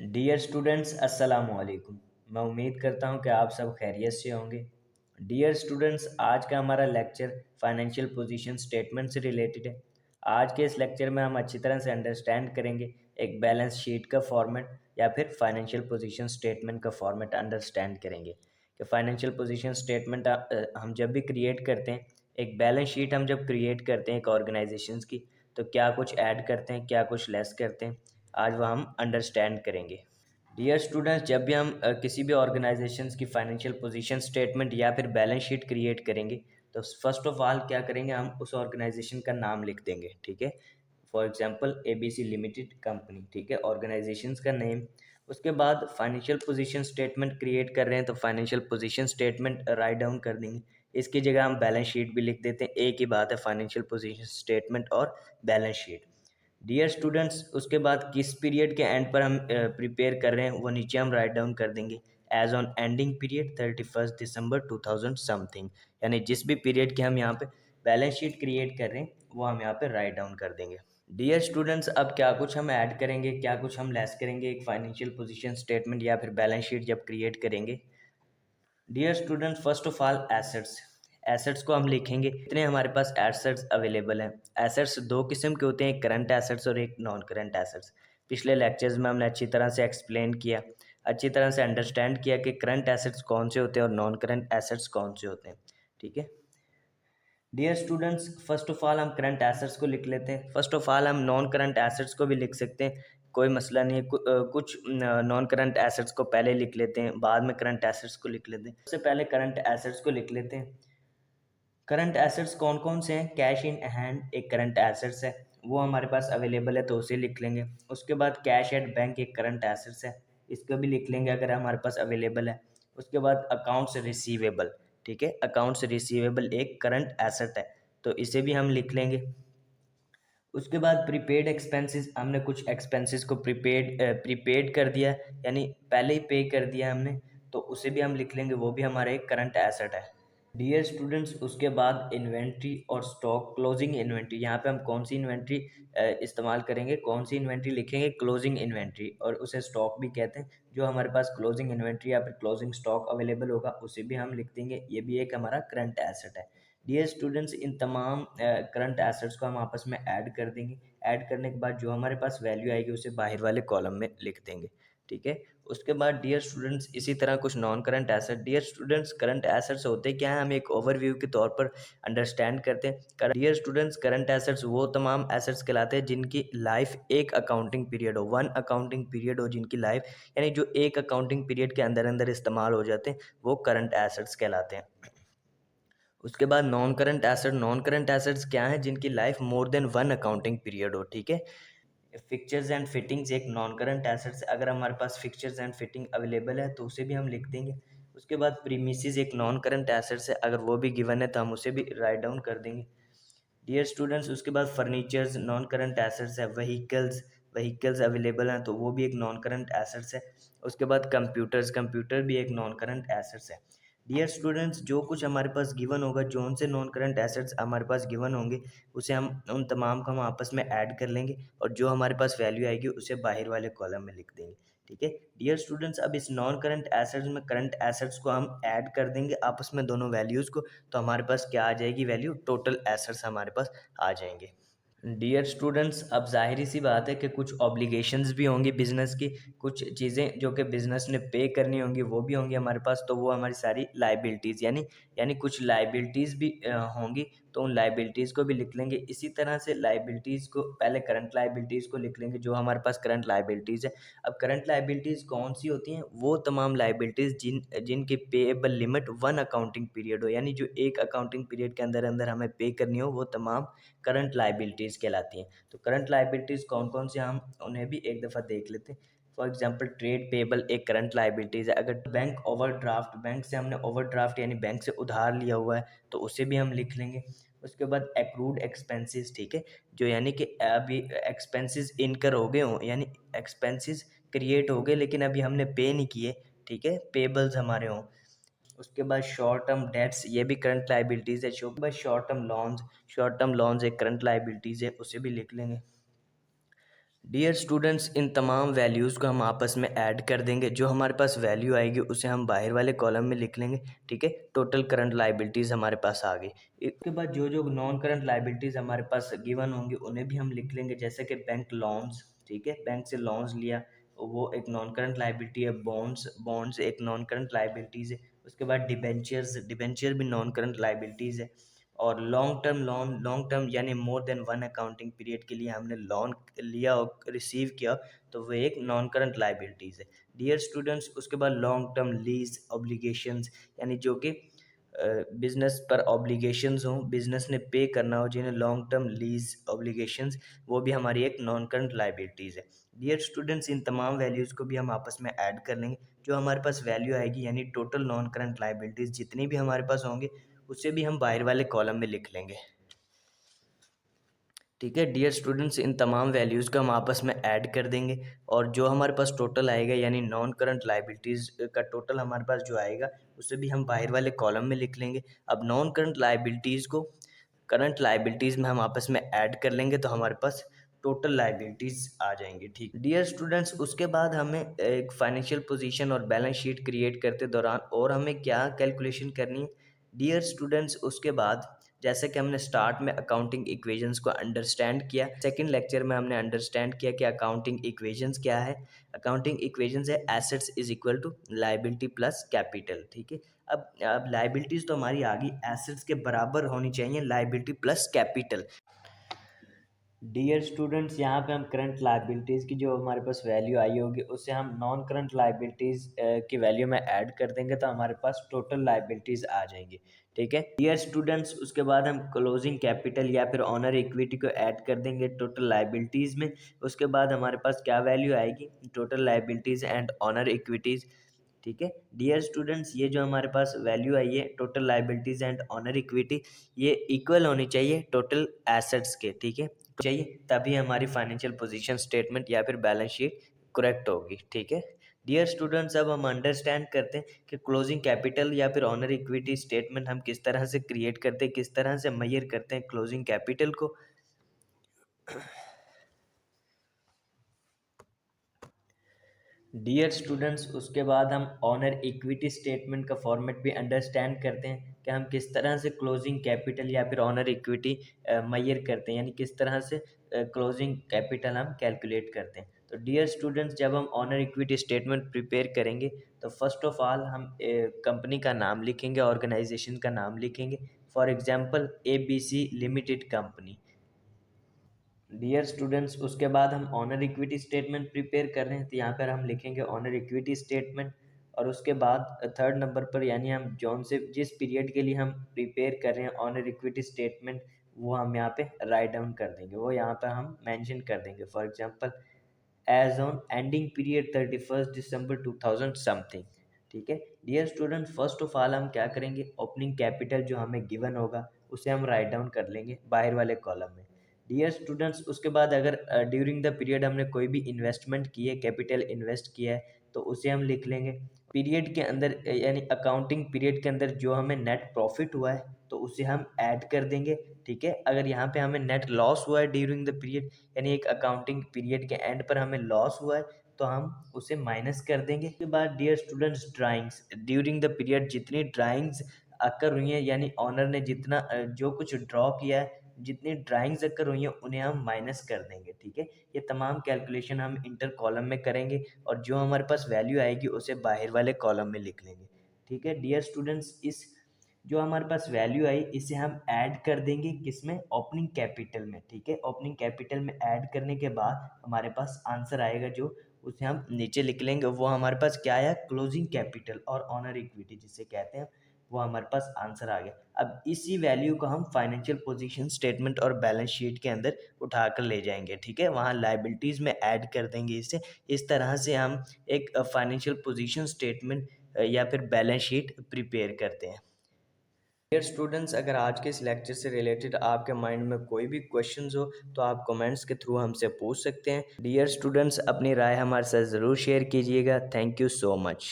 Dear students अस्सलाम वालेकुम। मैं उम्मीद करता हूँ कि आप सब खैरियत से होंगे। डियर स्टूडेंट्स, आज का हमारा लेक्चर फाइनेंशियल पोजीशन स्टेटमेंट से रिलेटेड है। आज के इस लेक्चर में हम अच्छी तरह से अंडरस्टैंड करेंगे एक बैलेंस शीट का फॉर्मेट या फिर फाइनेंशियल पोजीशन स्टेटमेंट का फॉर्मेट अंडरस्टैंड करेंगे कि फाइनेंशियल पोजीशन स्टेटमेंट हम जब भी क्रिएट करते हैं, एक बैलेंस शीट हम जब क्रिएट करते हैं एक ऑर्गेनाइजेशंस की, तो क्या कुछ ऐड करते हैं, क्या कुछ लेस करते हैं, आज वह हम अंडरस्टैंड करेंगे। डियर स्टूडेंट्स, जब भी हम किसी भी ऑर्गेनाइजेशंस की फाइनेंशियल पोजीशन स्टेटमेंट या फिर बैलेंस शीट क्रिएट करेंगे, तो फर्स्ट ऑफ ऑल क्या करेंगे, हम उस ऑर्गेनाइजेशन का नाम लिख देंगे। ठीक है, for example ABC limited company, ठीक है, ऑर्गेनाइजेशंस का नेम। उसके बाद फाइनेंशियल पोजीशन स्टेटमेंट क्रिएट कर रहे हैं तो financial position statement right down कर देंगे। इसकी जगह हम बैलेंस शीट भी लिख देते हैं, एक ही बात है, फाइनेंशियल पोजीशन स्टेटमेंट और बैलेंस शीट। डियर स्टूडेंट्स, उसके बाद किस पीरियड के एंड पर हम प्रिपेयर कर रहे हैं वो नीचे हम राइट डाउन कर देंगे। As on ending period 31 December 2000 something, यानी जिस भी पीरियड के हम यहाँ पे बैलेंस शीट क्रिएट कर रहे हैं वो हम यहाँ पे राइट डाउन कर देंगे। डियर स्टूडेंट्स, अब क्या कुछ हम ऐड करेंगे, क्या कुछ हम लेस करेंगे एक फाइनेंशियल पोजीशन स्टेटमेंट या फिर बैलेंस शीट जब क्रिएट करेंगे। Dear student, first of all assets. Assets को हम लिखेंगे, इतने हमारे पास एसेट्स अवेलेबल हैं। एसेट्स दो किस्म के होते हैं, एक करंट एसेट्स और एक नॉन करंट एसेट्स। पिछले लेक्चर्स में हमने अच्छी तरह से एक्सप्लेन किया, अच्छी तरह से अंडरस्टैंड किया कि करंट एसेट्स कौन से होते हैं और नॉन करंट एसेट्स कौन से होते हैं। ठीक है dear students, first of all हम करंट एसेट्स को लिख लेते हैं। फर्स्ट ऑफ ऑल हम नॉन करंट एसेट्स को भी लिख सकते हैं, कोई मसला नहीं है। कुछ नॉन करंट एसेट्स को पहले लिख लेते हैं, बाद में करंट एसेट्स को लिख लेते हैं। सबसे पहले करंट एसेट्स को लिख लेते हैं। करंट एसेट्स कौन कौन से हैं? कैश इन हैंड एक करंट एसेट्स है, वो हमारे पास अवेलेबल है तो उसे लिख लेंगे। उसके बाद कैश एट बैंक एक करंट एसेट्स है, इसको भी लिख लेंगे अगर हमारे पास अवेलेबल है। उसके बाद अकाउंट्स रिसीवेबल, ठीक है, अकाउंट्स रिसीवेबल एक करंट एसेट है तो इसे भी हम लिख लेंगे। उसके बाद प्रीपेड एक्सपेंसेस, हमने कुछ एक्सपेंसेस को प्रीपेड कर दिया, यानी पहले ही पे कर दिया हमने, तो उसे भी हम लिख लेंगे, वो भी हमारा एक करंट एसेट है। डियर स्टूडेंट्स, उसके बाद इन्वेंट्री और स्टॉक, क्लोजिंग इन्वेंट्री, यहाँ पे हम कौन सी इन्वेंट्री इस्तेमाल करेंगे, कौन सी इन्वेंट्री लिखेंगे? क्लोजिंग इन्वेंट्री, और उसे स्टॉक भी कहते हैं। जो हमारे पास क्लोजिंग इन्वेंट्री या फिर क्लोजिंग स्टॉक अवेलेबल होगा उसे भी हम लिख देंगे, ये भी एक हमारा करंट एसेट है। डियर स्टूडेंट्स, इन तमाम करंट एसेट्स को हम आपस में ऐड कर देंगे। ऐड करने के बाद जो हमारे पास वैल्यू आएगी उसे बाहर वाले कॉलम में लिख देंगे। ठीक है, उसके बाद डियर स्टूडेंट्स इसी तरह कुछ non current asset. Dear students, current assets होते क्या है, हम एक ओवरव्यू के तौर पर अंडरस्टैंड करते हैं। डियर स्टूडेंट्स, करंट एसेट्स वो तमाम एसेट्स कहलाते हैं जिनकी लाइफ एक अकाउंटिंग पीरियड हो, वन अकाउंटिंग पीरियड हो जिनकी लाइफ, यानी जो एक अकाउंटिंग पीरियड के अंदर अंदर इस्तेमाल हो जाते हैं, वो करंट एसेट्स कहलाते हैं। उसके बाद non current asset, non current assets क्या हैं? जिनकी life more than one accounting period हो। ठीक है, फिक्चर्स एंड फिटिंग्स एक नॉन करंट एसेट्स, अगर हमारे पास फिक्चर्स एंड फिटिंग अवेलेबल है तो उसे भी हम लिख देंगे। उसके बाद प्रीमिसेस एक नॉन करंट एसेट्स है, अगर वो भी गिवन है तो हम उसे भी राइट डाउन कर देंगे। डियर स्टूडेंट्स, उसके बाद फर्नीचर्स नॉन करंट एसेट्स है। व्हीकल्स, व्हीकल्स अवेलेबल हैं तो वो भी एक नॉन करंट एसेट्स है। उसके बाद कंप्यूटर्स, कंप्यूटर भी एक नॉन करंट एसेट्स है। डियर स्टूडेंट्स, जो कुछ हमारे पास गिवन होगा, जो उनसे नॉन करंट एसेट्स हमारे पास गिवन होंगे, उसे हम उन तमाम को हम आपस में ऐड कर लेंगे और जो हमारे पास वैल्यू आएगी उसे बाहर वाले कॉलम में लिख देंगे। ठीक है डियर स्टूडेंट्स, अब इस नॉन करंट एसेट्स में करंट एसेट्स को हम ऐड कर देंगे आपस में दोनों वैल्यूज़ को, तो हमारे पास क्या आ जाएगी वैल्यू? टोटल एसेट्स हमारे पास आ जाएंगे। डियर स्टूडेंट्स, अब ज़ाहिर सी बात है कि कुछ ऑब्लिगेशंस भी होंगी बिज़नेस की, कुछ चीज़ें जो कि बिज़नेस ने पे करनी होंगी वो भी होंगी हमारे पास, तो वो हमारी सारी लाइबिलिटीज़, यानी कुछ लाइबिलिटीज़ भी होंगी, तो उन लाइबिलिटीज़ को भी लिख लेंगे। इसी तरह से लाइबिलिटीज़ को पहले करंट लाइबिलिटीज़ को लिख लेंगे, जो हमारे पास करंट लाइबिलिटीज़ है। अब करंट लाइबिलिटीज़ कौन सी होती हैं? वो तमाम लाइबिलिटीज़ जिनकी payable limit one accounting period हो, यानी जो एक अकाउंटिंग पीरियड के अंदर अंदर हमें पे करनी हो, वो तमाम करंट लाइबिलिटीज़ कहलाती हैं। तो करंट लाइबिलिटीज़ कौन कौन सी, हम उन्हें भी एक दफ़ा देख लेते हैं। फॉर एग्जांपल ट्रेड पेबल एक करंट लाइबिलिटीज़ है। अगर बैंक ओवरड्राफ्ट, बैंक से हमने ओवरड्राफ्ट यानी बैंक से उधार लिया हुआ है तो उसे भी हम लिख लेंगे। उसके बाद एक्रूड एक्सपेंसेस, ठीक है, जो यानी कि अभी एक्सपेंसेस इनकर हो गए हों, यानी एक्सपेंसेस क्रिएट हो गए लेकिन अभी हमने पे नहीं किए, ठीक है, पेबल्स हमारे हों। उसके बाद शॉर्ट टर्म डेट्स, ये भी करंट लाइबिलिटीज़ है। शो बाद short term loans, short term loans एक करंट लाइबिलिटीज़ है, उसे भी लिख लेंगे। डियर स्टूडेंट्स, इन तमाम वैल्यूज़ को हम आपस में ऐड कर देंगे। जो हमारे पास वैल्यू आएगी उसे हम बाहर वाले कॉलम में लिख लेंगे। ठीक है, टोटल करंट लाइबिलिटीज़ हमारे पास आ गई। इसके बाद जो जो नॉन करंट लाइबिलिटीज़ हमारे पास गिवन होंगी उन्हें भी हम लिख लेंगे, जैसे कि बैंक लोन्स। ठीक है, बैंक से लोन्स लिया, वो एक नॉन करंट लाइबिलिटी है। बॉन्ड्स बॉन्ड्स एक नॉन करंट लाइबिलिटीज़ है। उसके बाद डिबेंचर्स, डिबेंचर भी नॉन करंट लाइबिलिटीज़ है। और long term loan, long term यानी more than one accounting period के लिए हमने लोन लिया और रिसीव किया, तो वो एक नॉन करंट लाइबिलिटीज़ है। डियर स्टूडेंट्स, उसके बाद लॉन्ग टर्म लीज ऑब्लिगेशंस, यानी जो कि बिजनेस पर ऑब्लिगेशंस हों, बिजनेस ने पे करना हो, जिन्हें लॉन्ग टर्म लीज ऑब्लिगेशंस, वो भी हमारी एक नॉन करंट लाइबिलिटीज़ है। डियर स्टूडेंट्स, इन तमाम वैल्यूज़ को भी हम आपस में ऐड कर लेंगे। जो हमारे पास वैल्यू आएगी यानी टोटल नॉन करंट लाइबिलिटीज़ जितनी भी हमारे पास होंगे, उसे भी हम बाहर वाले कॉलम में लिख लेंगे। ठीक है डियर स्टूडेंट्स, इन तमाम वैल्यूज़ को हम आपस में ऐड कर देंगे और जो हमारे पास टोटल आएगा यानी नॉन करंट लाइबिलिटीज़ का टोटल हमारे पास जो आएगा उसे भी हम बाहर वाले कॉलम में लिख लेंगे। अब नॉन करंट लाइबिलिटीज़ को करंट लाइबिलिटीज़ में हम आपस में ऐड कर लेंगे तो हमारे पास टोटल लाइबिलिटीज़ आ जाएंगी। ठीक डियर स्टूडेंट्स, उसके बाद हमें एक फाइनेंशियल पोजीशन और बैलेंस शीट क्रिएट करते दौरान और हमें क्या कैलकुलेशन करनी है डियर स्टूडेंट्स। उसके बाद जैसे कि हमने स्टार्ट में अकाउंटिंग इक्वेशंस को अंडरस्टैंड किया, सेकंड लेक्चर में हमने अंडरस्टैंड किया कि अकाउंटिंग इक्वेशंस क्या है। अकाउंटिंग इक्वेशंस है assets is equal to liability plus capital. ठीक है, अब लायबिलिटीज़ तो हमारी आ गई, एसेट्स के बराबर होनी चाहिए liability plus capital. Dear students, यहाँ पे हम करंट लाइबिलिटीज़ की जो हमारे पास वैल्यू आई होगी उसे हम नॉन करंट लाइबिलिटीज़ की वैल्यू में ऐड कर देंगे तो हमारे पास टोटल लाइबिलिटीज़ आ जाएंगी। ठीक है डियर स्टूडेंट्स, उसके बाद हम क्लोजिंग कैपिटल या फिर ऑनर इक्विटी को ऐड कर देंगे टोटल लाइबिलिटीज़ में। उसके बाद हमारे पास क्या वैल्यू आएगी, total liabilities and owner equities. ठीक है डियर स्टूडेंट्स, ये जो हमारे पास वैल्यू आई है total liabilities and honour equity, ये इक्वल होनी चाहिए टोटल एसेट्स के। ठीक है, चाहिए तभी हमारी फाइनेंशियल पोजीशन स्टेटमेंट या फिर बैलेंस शीट करेक्ट होगी। ठीक है डियर स्टूडेंट्स, अब हम अंडरस्टैंड करते हैं कि क्लोजिंग कैपिटल या फिर ऑनर इक्विटी स्टेटमेंट हम किस तरह से क्रिएट करते हैं, किस तरह से मेजर करते हैं क्लोजिंग कैपिटल को। डियर स्टूडेंट्स, उसके बाद हम ऑनर इक्विटी स्टेटमेंट का फॉर्मेट भी अंडरस्टैंड करते हैं कि हम किस तरह से क्लोजिंग कैपिटल या फिर ऑनर इक्विटी मेजर करते हैं, यानी किस तरह से क्लोजिंग कैपिटल हम कैलकुलेट करते हैं। तो डियर स्टूडेंट्स, जब हम ऑनर इक्विटी स्टेटमेंट प्रिपेयर करेंगे तो फर्स्ट ऑफ ऑल हम कंपनी का नाम लिखेंगे, ऑर्गेनाइजेशन का नाम लिखेंगे। For example ABC limited company. Dear students, उसके बाद हम ऑनर इक्विटी स्टेटमेंट प्रिपेयर कर रहे हैं तो यहाँ पर हम लिखेंगे ऑनर इक्विटी स्टेटमेंट। और उसके बाद थर्ड नंबर पर यानी हम जौन से जिस पीरियड के लिए हम प्रिपेयर कर रहे हैं ऑनर इक्विटी स्टेटमेंट, वो हम यहाँ पे राइट डाउन कर देंगे, वो यहाँ पर हम मेंशन कर देंगे। For example as on ending period 31 December 2000 something. ठीक है डियर स्टूडेंट, फर्स्ट ऑफ ऑल हम क्या करेंगे, ओपनिंग कैपिटल जो हमें गिवन होगा उसे हम राइट डाउन कर लेंगे बाहर वाले कॉलम में। डियर स्टूडेंट्स, उसके बाद अगर ड्यूरिंग द पीरियड हमने कोई भी इन्वेस्टमेंट की है, कैपिटल इन्वेस्ट किया है, तो उसे हम लिख लेंगे। पीरियड के अंदर यानी अकाउंटिंग पीरियड के अंदर जो हमें नेट प्रॉफिट हुआ है तो उसे हम ऐड कर देंगे। ठीक है, अगर यहाँ पे हमें नेट लॉस हुआ है ड्यूरिंग द पीरियड, यानी एक अकाउंटिंग पीरियड के एंड पर हमें लॉस हुआ है, तो हम उसे माइनस कर देंगे। उसके बाद dear students, drawings during the period जितनी ड्राइंग्स अकर हुई हैं, यानी ऑनर ने जितना जो कुछ ड्रॉ किया है, जितनी ड्राइंग्स अकर हुई हैं उन्हें हम माइनस कर देंगे। ठीक है, ये तमाम कैलकुलेशन हम इंटर कॉलम में करेंगे और जो हमारे पास वैल्यू आएगी उसे बाहर वाले कॉलम में लिख लेंगे। ठीक है डियर स्टूडेंट्स, इस जो हमारे पास वैल्यू आई इसे हम ऐड कर देंगे किसमें, ओपनिंग कैपिटल में। ठीक है, ओपनिंग कैपिटल में ऐड करने के बाद हमारे पास आंसर आएगा जो उसे हम नीचे लिख लेंगे, वो हमारे पास क्या आया, क्लोजिंग कैपिटल और ऑनर इक्विटी जिसे कहते हैं, वो हमारे पास आंसर आ गया। अब इसी वैल्यू को हम फाइनेंशियल पोजीशन स्टेटमेंट और बैलेंस शीट के अंदर उठा कर ले जाएंगे। ठीक है, वहाँ लाइबिलिटीज़ में ऐड कर देंगे इसे। इस तरह से हम एक फाइनेंशियल पोजीशन स्टेटमेंट या फिर बैलेंस शीट प्रिपेयर करते हैं। डियर स्टूडेंट्स, अगर आज के इस लेक्चर से रिलेटेड आपके माइंड में कोई भी क्वेश्चंस हो तो आप कमेंट्स के थ्रू हमसे पूछ सकते हैं। डियर स्टूडेंट्स, अपनी राय हमारे साथ ज़रूर शेयर कीजिएगा। Thank you so much.